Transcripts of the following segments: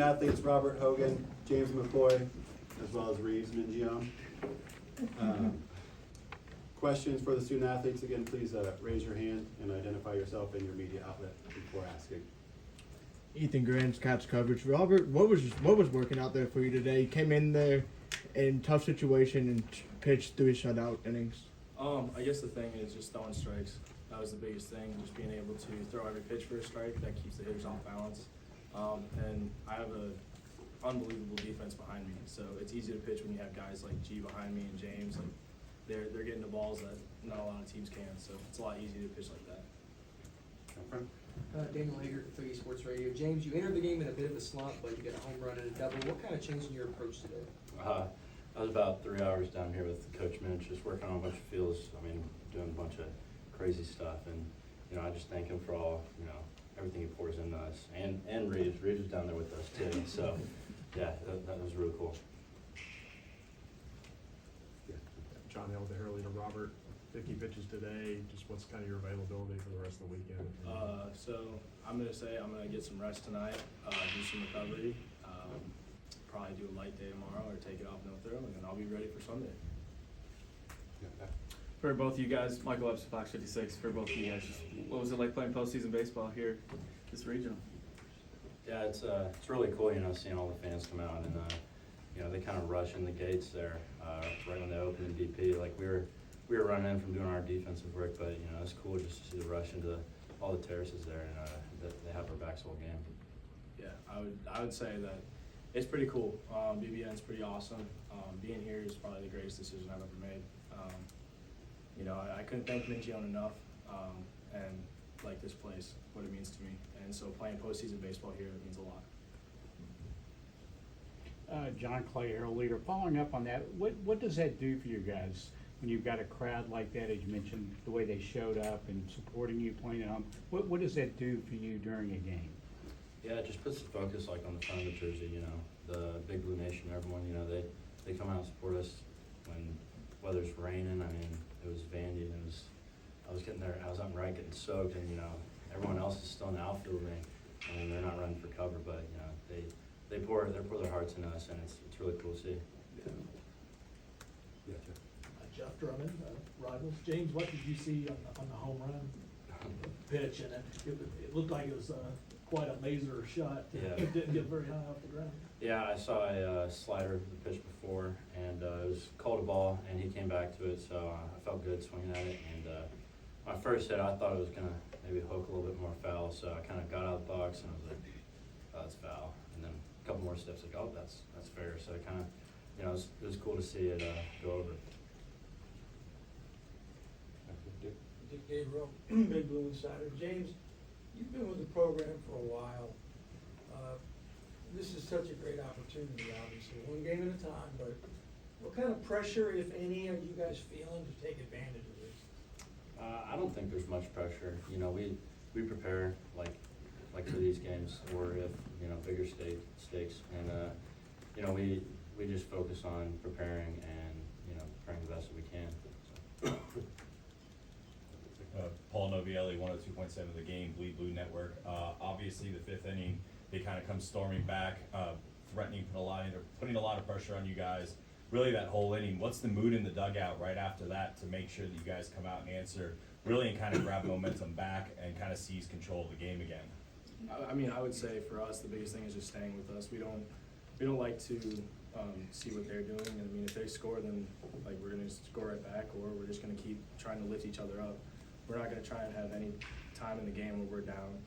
athletes Robert Hogan, James McCoy, as well as Reeves Mingione. Questions for the student athletes? Again, please raise your hand and identify yourself and your media outlet before asking. Ethan Grant's Caps coverage. Robert, what was working out there for you today? You came in there in tough situation and pitched 3 shutout innings. I guess the thing is just throwing strikes. That was the biggest thing, just being able to throw every pitch for a strike. That keeps the hitters off balance. And I have an unbelievable defense behind me, so it's easy to pitch when you have guys like G behind me and James. Like they're getting the balls that not a lot of teams can, so it's a lot easier to pitch like that. Daniel Hager, 30 Sports Radio. James, you entered the game in a bit of a slump, but you got a home run and a double. What kind of changed in your approach today? I was about 3 hours down here with Coach Minch, just working on a bunch of fields. I mean, doing a bunch of crazy stuff, and I just thank him for all everything he pours into us, and Reeves. Reeves was down there with us too. So yeah, that was really cool. John Hill, the Hurley to Robert. 50 pitches today. Just what's kind of your availability for the rest of the weekend? So I'm gonna say I'm gonna get some rest tonight, do some recovery, probably do a light day tomorrow or take it off no throw, and then I'll be ready for Sunday. For both of you guys, Michael Epps, Fox 56, for both of you guys, just what was it like playing postseason baseball here, this regional? Yeah, it's really cool, seeing all the fans come out, and they kind of rush in the gates there right when they open in DP. Like we were running in from doing our defensive work, but it's cool just to see the rush into all the terraces there, and that they have our backs all game. Yeah, I would say that it's pretty cool. BBN's pretty awesome. Being here is probably the greatest decision I've ever made. I couldn't thank Mingione enough, and like this place, what it means to me. And so playing postseason baseball here means a lot. John Clay, Arrow Leader. Following up on that, what does that do for you guys when you've got a crowd like that, as you mentioned, the way they showed up and supporting you playing at home? What does that do for you during a game? Yeah, it just puts the focus on the front of the jersey. The Big Blue Nation, everyone. They come out and support us when weather's raining. I mean, it was Vandy, and I was getting there. I was up right getting soaked, and everyone else is still in the outfield with me. I mean, they're not running for cover, but they pour their hearts in us, and it's really cool to see. Yeah, Jeff Drummond, Rivals. James, what did you see on the home run pitch? And it looked like it was quite a laser shot. Yeah. It didn't get very high off the ground. Yeah, I saw a slider the pitch before, and it was called a ball, and he came back to it, so I felt good swinging at it. And my first hit, I thought it was gonna maybe hook a little bit more foul, so I kind of got out of the box and I was like, oh, that's foul. And then a couple more steps, like, oh, that's fair. So it kind of, it was cool to see it go over. Dick Gabriel, Big Blue Insider. James, you've been with the program for a while. This is such a great opportunity, obviously, one game at a time, but what kind of pressure, if any, are you guys feeling to take advantage of this? I don't think there's much pressure. We prepare like for these games, or if bigger stakes, and we just focus on preparing and preparing the best that we can. So. Paul Novielli, 102.7 The Game, Bleed Blue Network. Obviously, the 5th inning, they kind of come storming back, threatening, putting a lot of pressure on you guys. Really, that whole inning. What's the mood in the dugout right after that to make sure that you guys come out and answer, really, and kind of grab momentum back and kind of seize control of the game again? I mean, I would say for us, the biggest thing is just staying with us. We don't like to see what they're doing. And I mean, if they score, then like we're gonna score right back, or we're just gonna keep trying to lift each other up. We're not gonna try and have any time in the game where we're down.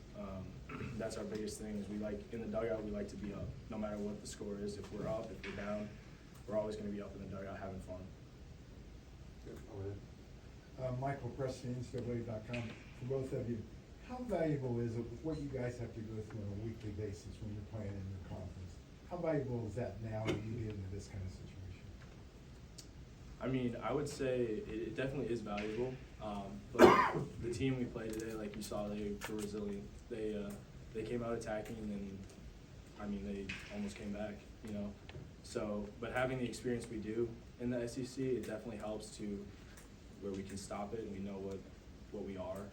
That's our biggest thing. Is we like in the dugout, we like to be up, no matter what the score is. If we're up, if we're down, we're always gonna be up in the dugout having fun. Michael Preston, NCAA.com. For both of you, how valuable is it with what you guys have to go through on a weekly basis when you're playing in your conference? How valuable is that now when you get into this kind of situation? I mean, I would say it definitely is valuable. But the team we played today, like you saw, they were resilient. They came out attacking, and I mean, they almost came back, So, but having the experience we do in the SEC, it definitely helps to where we can stop it and we know what we are.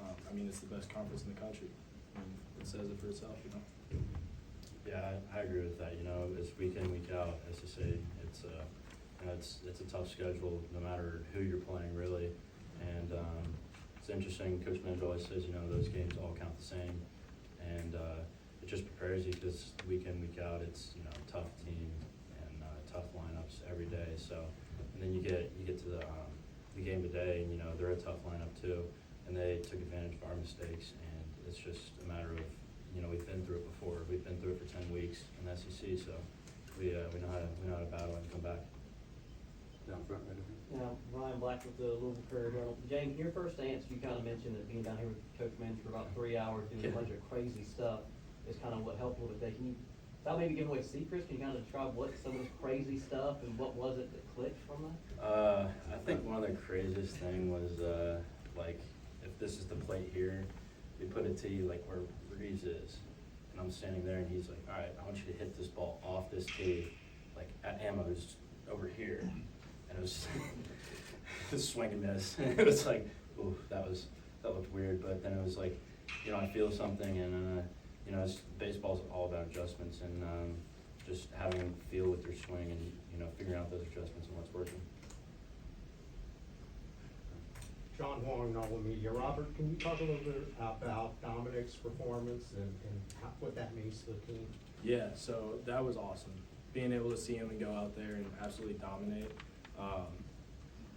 I mean, it's the best conference in the country. I mean, it says it for itself, Yeah, I agree with that. You know, it's week in, week out, as to say, it's you know, it's a tough schedule no matter who you're playing really. And it's interesting. Coach Minge always says, you know, those games all count the same, and it just prepares you because week in, week out, it's, you know, a tough team and tough lineups every day. So, and then you get to the game today, and you know they're a tough lineup too, and they took advantage of our mistakes, and it's just a matter of, you know, we've been through it before. We've been through it for 10 weeks in the SEC, so we know how to battle and come back. Down front, right over here. Now, Ryan Black with the Louisville Courier-Journal. James, your first answer, you kind of mentioned that being down here with Coach Minge for about 3 hours doing a bunch of crazy stuff is kind of what helped a little bit. Can you, without maybe giving away secrets, can you kind of describe what some of this crazy stuff and what was it that clicked from that? I think one of the craziest thing was like if this is the plate here, we put it to you like where Reeves is, and I'm standing there, and he's like, "All right, I want you to hit this ball off this tee, like at ammo's over here," and it was it was swing and miss. It was like, ooh, that looked weird, but then it was like, you know, I feel something, and you know, baseball's all about adjustments and just having them feel with their swing and, you know, figuring out those adjustments and what's working. John Huang, Novel Media. Robert, can you talk a little bit about Dominic's performance and what that means to the team? Yeah, so that was awesome. Being able to see him and go out there and absolutely dominate.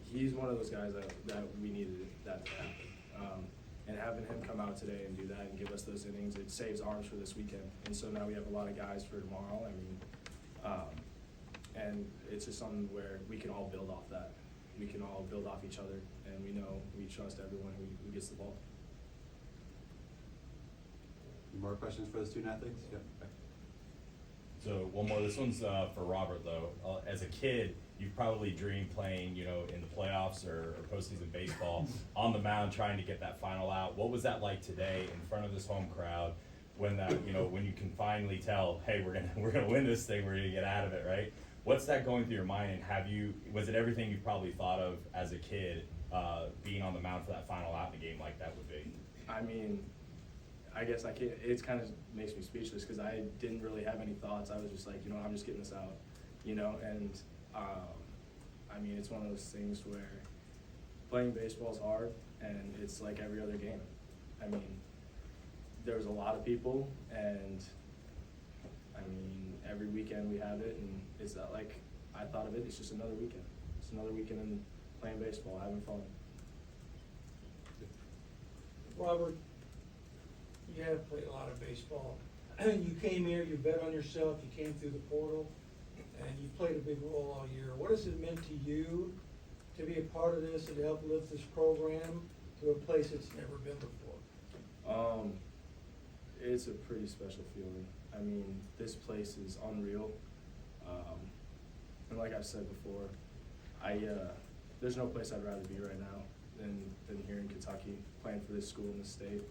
He's one of those guys that we needed that to happen. And having him come out today and do that and give us those innings, it saves arms for this weekend. And so now we have a lot of guys for tomorrow. I mean, and it's just something where we can all build off that. We can all build off each other, and we know we trust everyone who gets the ball. Any more questions for the student athletes? Yep. So one more. This one's for Robert though. As a kid, you've probably dreamed playing, you know, in the playoffs or postseason baseball on the mound, trying to get that final out. What was that like today in front of this home crowd, when that, you know, when you can finally tell, hey, we're gonna win this thing, we're gonna get out of it, right? What's that going through your mind, and was it everything you probably thought of as a kid, being on the mound for that final out in a game like that would be? I mean, I guess I can't, it kind of makes me speechless because I didn't really have any thoughts. I was just like, you know, I'm just getting this out, you know, and I mean, it's one of those things where playing baseball is hard, and it's like every other game. I mean, there's a lot of people, and I mean, every weekend we have it, and it's not like I thought of it, it's just another weekend. It's another weekend in playing baseball, having fun. Robert, you have played a lot of baseball. You came here, you bet on yourself, you came through the portal, and you played a big role all year. What has it meant to you to be a part of this and to help lift this program to a place it's never been before? It's a pretty special feeling. I mean, this place is unreal. And like I've said before, there's no place I'd rather be right now than here in Kentucky, playing for this school in the state.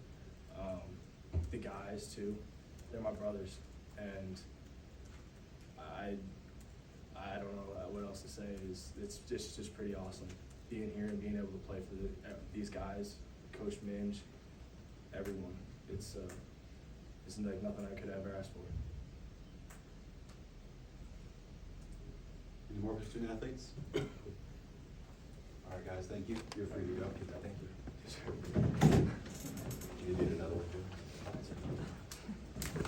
The guys too, they're my brothers, and I don't know what else to say. It's just pretty awesome being here and being able to play for these guys, Coach Minge, everyone. It's like nothing I could ever ask for. Any more for student athletes? All right, guys, thank you. You're free to go. Thank you.